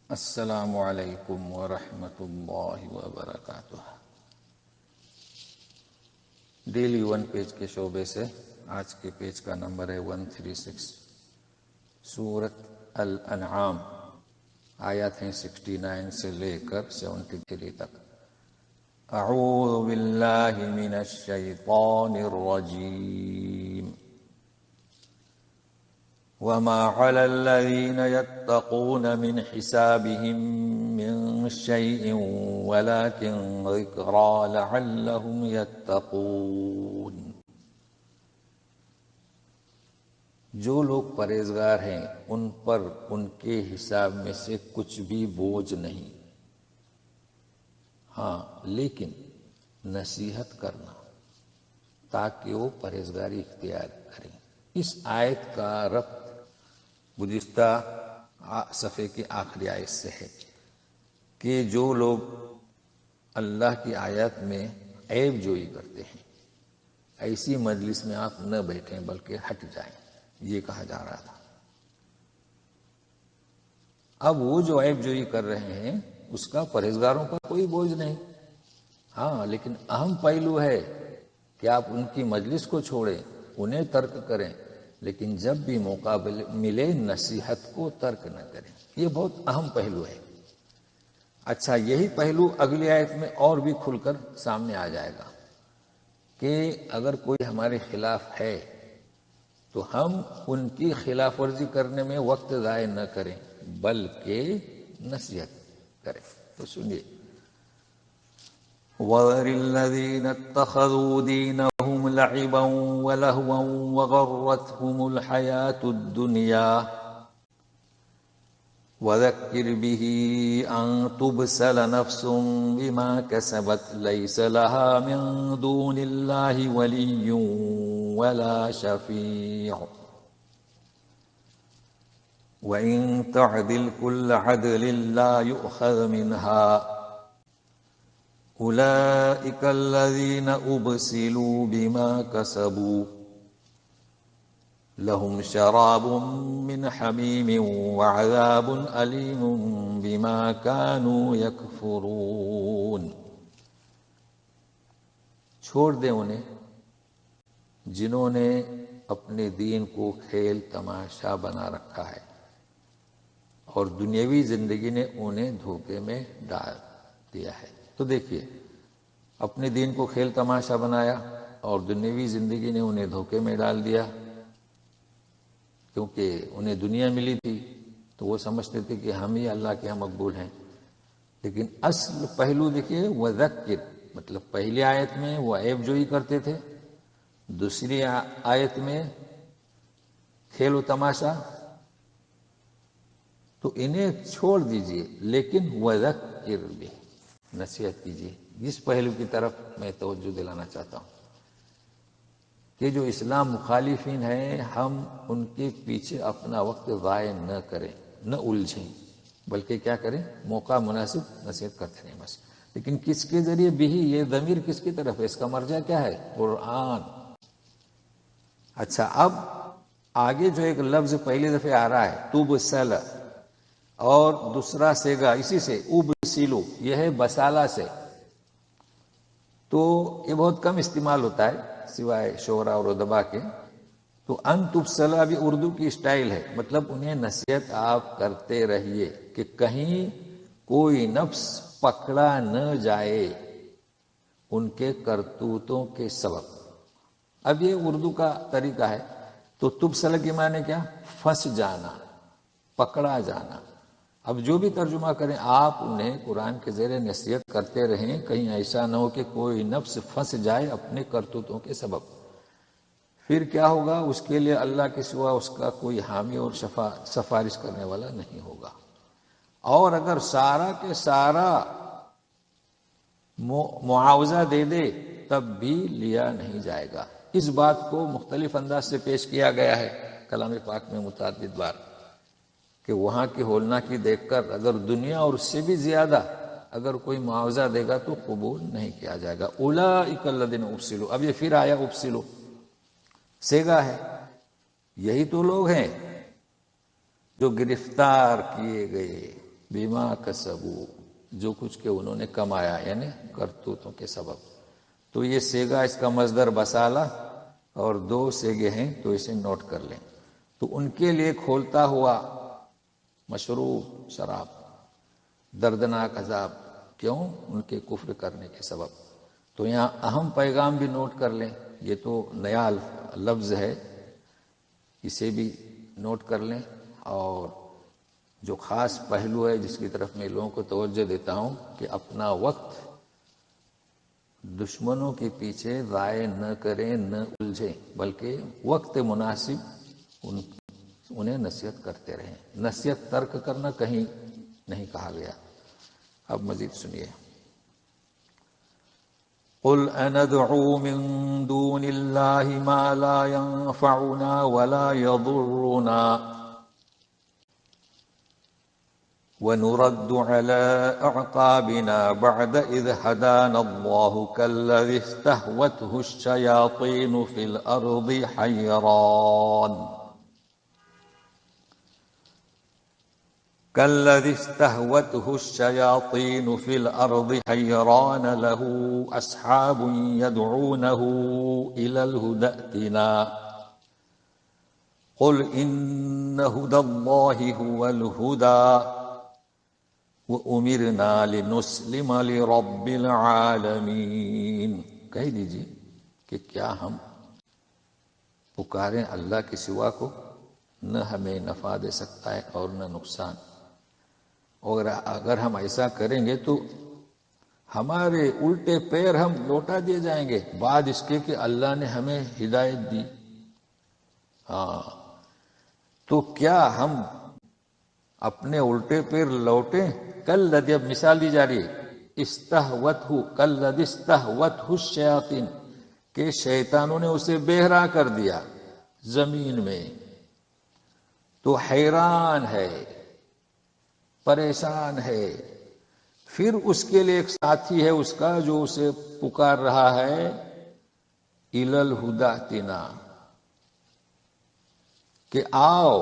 السلام علیکم ورحمۃ اللہ وبرکاتہ۔ ڈیلی ون پیج کے شعبے سے آج کے پیج کا نمبر ہے 136۔ سورۃ الانعام، آیات ہیں 69 سے لے کر 73 تک۔ اعوذ باللہ من الشیطان الرجیم۔ وما على الذين يتقون من حسابهم من شيء ولكن ذكرى لعلهم يتقون۔ جو لوگ پرہیزگار ہیں ان پر ان کے حساب میں سے کچھ بھی بوجھ نہیں، ہاں لیکن نصیحت کرنا تاکہ وہ پرہیزگاری اختیار کریں۔ اس آیت کا ربط گزشتہ صفحے کی آخری آیت سے ہے کہ جو لوگ اللہ کی آیات میں عیب جوئی کرتے ہیں ایسی مجلس میں آپ نہ بیٹھیں بلکہ ہٹ جائیں، یہ کہا جا رہا تھا۔ اب وہ جو عیب جوئی کر رہے ہیں اس کا پرہیزگاروں پر کوئی بوجھ نہیں، ہاں لیکن اہم پہلو ہے کہ آپ ان کی مجلس کو چھوڑیں، انہیں ترک کریں، لیکن جب بھی موقع ملے نصیحت کو ترک نہ کریں۔ یہ بہت اہم پہلو ہے۔ اچھا، یہی پہلو اگلی آیت میں اور بھی کھل کر سامنے آ جائے گا کہ اگر کوئی ہمارے خلاف ہے تو ہم ان کی خلاف ورزی کرنے میں وقت ضائع نہ کریں بلکہ نصیحت کریں۔ تو سنیے، وَذَرِ الَّذِينَ اتَّخَذُوا دِينَهُمْ لَعِبًا وَلَهْوًا وَغَرَّتْهُمُ الْحَيَاةُ الدُّنْيَا وَذَكِّرْ بِهِ أَن تُبْسَلَ نَفْسٌ بِمَا كَسَبَتْ لَيْسَ لَهَا مِن دُونِ اللَّهِ وَلِيٌّ وَلَا شَفِيعٌ وَإِن تَعْدِلْ كُلَّ عَدْلٍ لَّا يُؤْخَذْ مِنْهَا أولئك الذين أبسلوا بما كسبوا لهم شراب من حميم وعذاب أليم بما كانوا يكفرون۔ چھوڑ دیں انہیں جنہوں نے اپنے دین کو کھیل تماشا بنا رکھا ہے اور دنیاوی زندگی نے انہیں دھوکے میں ڈال دیا ہے۔ تو دیکھیے، اپنے دین کو کھیل تماشا بنایا اور دنیاوی زندگی نے انہیں دھوکے میں ڈال دیا، کیونکہ انہیں دنیا ملی تھی تو وہ سمجھتے تھے کہ ہم ہی اللہ کے ہم مقبول ہیں۔ لیکن اصل پہلو دیکھیے، وَذَكِّرْ مطلب پہلی آیت میں وہ عیب جوئی کرتے تھے، دوسری آیت میں کھیل و تماشا، تو انہیں چھوڑ دیجئے لیکن وَذَكِّرْ بھی نصیحت کیجیے۔ اس پہلو کی طرف میں توجہ دلانا چاہتا ہوں کہ جو اسلام مخالفین ہیں ہم ان کے پیچھے اپنا وقت ضائع نہ کریں، نہ الجھیں، بلکہ کیا کریں، موقع مناسب نصیحت کرتے رہیں بس۔ لیکن کس کے ذریعے بھی، یہ ضمیر کس کی طرف ہے، اس کا مرجع کیا ہے، قرآن۔ اچھا، اب آگے جو ایک لفظ پہلی دفعہ آ رہا ہے تُبْسَلَ، اور دوسرا سیگا اسی سے ابسلو، یہ ہے بسالہ سے، تو یہ بہت کم استعمال ہوتا ہے سوائے شعراء اور ادباء کے۔ تو ان تبسلا بھی اردو کی اسٹائل ہے، مطلب انہیں نصیحت آپ کرتے رہیے کہ کہیں کوئی نفس پکڑا نہ جائے ان کے کرتوتوں کے سبب۔ اب یہ اردو کا طریقہ ہے، تو تبسلا کے معنی کیا، پھنس جانا، پکڑا جانا۔ اب جو بھی ترجمہ کریں آپ انہیں قرآن کے زیر نصیحت کرتے رہیں، کہیں ایسا نہ ہو کہ کوئی نفس پھنس جائے اپنے کرتوتوں کے سبب۔ پھر کیا ہوگا، اس کے لیے اللہ کے سوا اس کا کوئی حامی اور سفارش کرنے والا نہیں ہوگا، اور اگر سارا کے سارا معاوضہ دے دے تب بھی لیا نہیں جائے گا۔ اس بات کو مختلف انداز سے پیش کیا گیا ہے کلام پاک میں متعدد بار کہ وہاں کی ہولناکی دیکھ کر اگر دنیا اور اس سے بھی زیادہ اگر کوئی معاوضہ دے گا تو قبول نہیں کیا جائے گا۔ اولئک الذین ابسلوا، اب یہ پھر آیا ابسلوا، سیگا ہے، یہی تو لوگ ہیں جو گرفتار کیے گئے، بما کسبوا، جو کچھ کہ انہوں نے کمایا، یعنی کرتوتوں کے سبب. تو یہ سیگا اس کا مصدر بسالہ، اور 2 سیگے ہیں تو اسے نوٹ کر لیں. تو ان کے لیے کھولتا ہوا مشروب شراب، دردناک عذاب. کیوں؟ ان کے کفر کرنے کے سبب. تو یہاں اہم پیغام بھی نوٹ کر لیں، یہ تو نیا لفظ ہے، اسے بھی نوٹ کر لیں. اور جو خاص پہلو ہے جس کی طرف میں لوگوں کو توجہ دیتا ہوں کہ اپنا وقت دشمنوں کے پیچھے ضائع نہ کریں، نہ الجھیں، بلکہ وقت مناسب انہیں نصیحت کرتے رہیں. نصیحت ترک کرنا کہیں نہیں کہا گیا. اب مزید سنیے. قل اندعو من دون اللہ ما لا ينفعنا ولا يضرنا ونرد على أعقابنا بعد إذ هدانا الله كالذي استهوته الشياطين في الأرض حيران له أصحاب يدعونه إلى الهدى ائتنا قل إن هدى الله هو الهدى وَأُمِرْنَا لِنُسْلِمَ لِرَبِّ الْعَالَمِينَ. کہہ دیجیے کہ کیا ہم پکاریں اللہ کے سوا کو؟ نہ ہمیں نفع دے سکتا ہے اور نہ نقصان. اور اگر ہم ایسا کریں گے تو ہمارے الٹے پیر ہم لوٹا دیے جائیں گے بعد اس کے کہ اللہ نے ہمیں ہدایت دی. ہاں، تو کیا ہم اپنے الٹے پیر لوٹیں؟ کالذی، اب مثال دی جا رہی ہے، استہوتہ، کالذی استہوتہ الشیاطین، کہ شیطانوں نے اسے بہرا کر دیا زمین میں، تو حیران ہے، پریشان ہے. پھر اس کے لیے ایک ساتھی ہے اس کا جو اسے پکار رہا ہے الی الہدی ائتنا، کہ آؤ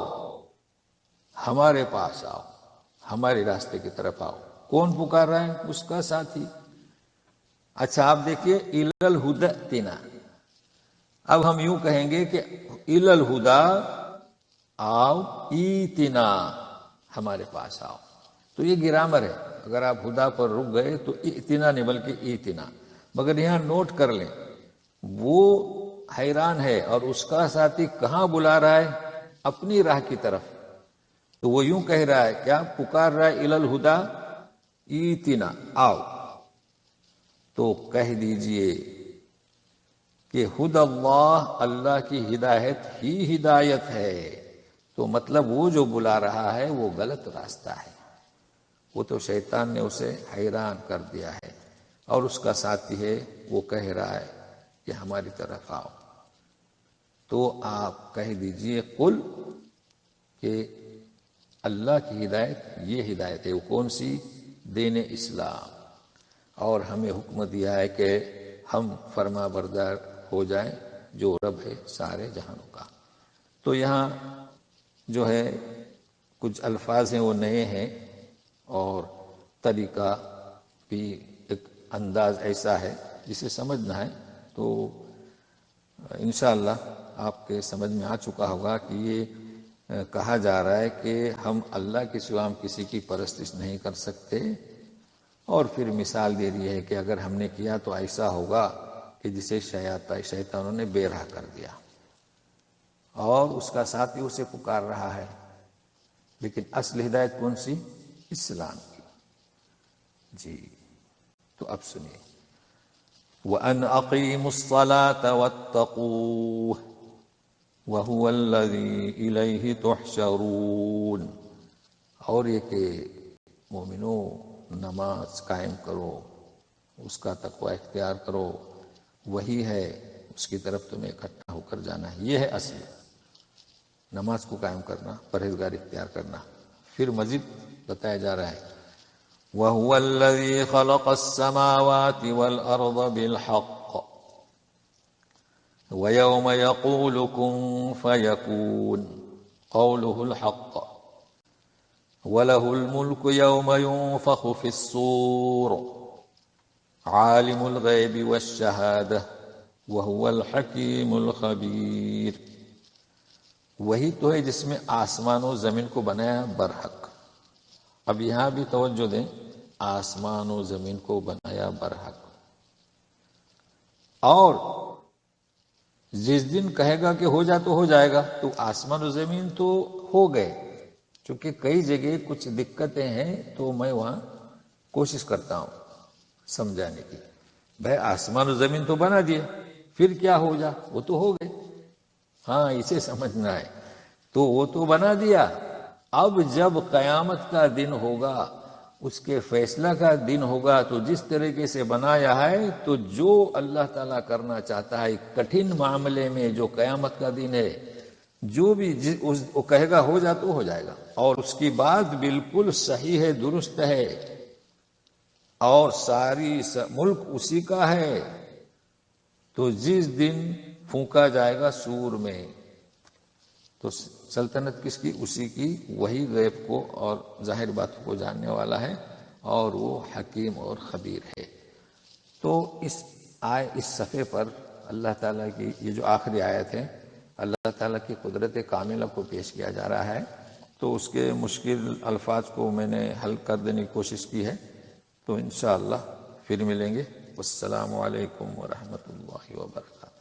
ہمارے پاس آؤ، ہمارے راستے کی طرف آؤ. کون پکار رہا ہے؟ اس کا ساتھی. اچھا آپ دیکھیے الی الہدی ائتنا. اب ہم یوں کہیں گے کہ الی الہدی آؤ، ایتنا ہمارے پاس آؤ. تو یہ گرامر ہے، اگر آپ ہدا پر رک گئے تو ائتنا نہیں بلکہ ایتنا. مگر یہاں نوٹ کر لیں، وہ حیران ہے اور اس کا ساتھی کہاں بلا رہا ہے؟ اپنی راہ کی طرف. تو وہ یوں کہہ رہا ہے، کیا پکار رہا ہے الی الہدی ایتنا، آؤ. تو کہہ دیجئے کہ ہدی اللہ، اللہ کی ہدایت ہی ہدایت ہے. تو مطلب وہ جو بلا رہا ہے وہ غلط راستہ ہے، وہ تو شیطان نے اسے حیران کر دیا ہے. اور اس کا ساتھی ہے وہ کہہ رہا ہے کہ ہماری طرف آؤ. تو آپ کہہ دیجئے قل، کہ اللہ کی ہدایت یہ ہدایت ہے. وہ کون سی؟ دین اسلام. اور ہمیں حکم دیا ہے کہ ہم فرما بردار ہو جائیں جو رب ہے سارے جہانوں کا. تو یہاں جو ہے کچھ الفاظ ہیں وہ نئے ہیں، اور طریقہ بھی ایک انداز ایسا ہے جسے سمجھنا ہے. تو انشاءاللہ آپ کے سمجھ میں آ چکا ہوگا کہ یہ کہا جا رہا ہے کہ ہم اللہ کے سوا ہم کسی کی پرستش نہیں کر سکتے. اور پھر مثال دے رہی ہے کہ اگر ہم نے کیا تو ایسا ہوگا کہ جسے شیطانوں نے بے راہ کر دیا، اور اس کا ساتھی اسے پکار رہا ہے. لیکن اصل ہدایت کون سی؟ اسلام کی. جی تو اب سنیے، وَأَنْ أَقِيمُوا الصَّلَاةَ وَاتَّقُوهُ وَهُوَ الَّذِي إِلَيْهِ تُحْشَرُونَ. اور یہ کہ مومنو نماز قائم کرو، اس کا تقوی اختیار کرو، وہی ہے اس کی طرف تمہیں اکٹھا ہو کر جانا ہے. یہ ہے اصل نماز کو قائم کرنا، پرہیزگاری اختیار کرنا. پھر مزید بتایا جا رہا ہے وَهُوَ الَّذِي خَلَقَ السَّمَاوَاتِ وَالْأَرْضَ بِالْحَقِّ وَيَوْمَ يَقُولُ كُن فَيَكُونُ قَوْلُهُ الْحَقُّ وَلَهُ الْمُلْكُ يَوْمَ يُنفَخُ فِي الصُّورِ عَالِمُ الْغَيْبِ وَالشَّهَادَةِ وَهُوَ الْحَكِيمُ الْخَبِيرُ۔ وہی تو ہے جس میں آسمان و زمین کو بنایا برحق۔ اب یہاں بھی توجہ دیں، آسمان و زمین کو بنایا برحق، اور جس دن کہے گا کہ ہو جا تو ہو جائے گا، تو آسمان و زمین تو ہو گئے۔ چونکہ کئی جگہ کچھ دقتیں ہیں تو میں وہاں کوشش کرتا ہوں سمجھانے کی۔ بھائی آسمان و زمین تو بنا دیے، پھر کیا ہو جا، وہ تو ہو گئے، ہاں اسے سمجھنا ہے۔ تو وہ تو بنا دیا، اب جب قیامت کا دن ہوگا، اس کے فیصلہ کا دن ہوگا، تو جس طریقے سے بنایا ہے تو جو اللہ تعالیٰ کرنا چاہتا ہے کٹھن معاملے میں، جو قیامت کا دن ہے، جو بھی وہ کہے گا ہو جا تو ہو جائے گا، اور اس کی بات بالکل صحیح ہے، درست ہے، اور ساری ملک اسی کا ہے۔ تو جس دن پھونکا جائے گا سور میں، تو سلطنت کس کی؟ اسی کی۔ وہی غیب کو اور ظاہر باتوں کو جاننے والا ہے، اور وہ حکیم اور خبیر ہے۔ تو اس صفحے پر اللہ تعالیٰ کی یہ جو آخری آیت ہے، اللہ تعالیٰ کی قدرت کاملہ کو پیش کیا جا رہا ہے۔ تو اس کے مشکل الفاظ کو میں نے حل کر دینے کی کوشش کی ہے، تو انشاءاللہ پھر ملیں گے۔ والسلام علیکم ورحمۃ اللہ وبرکاتہ۔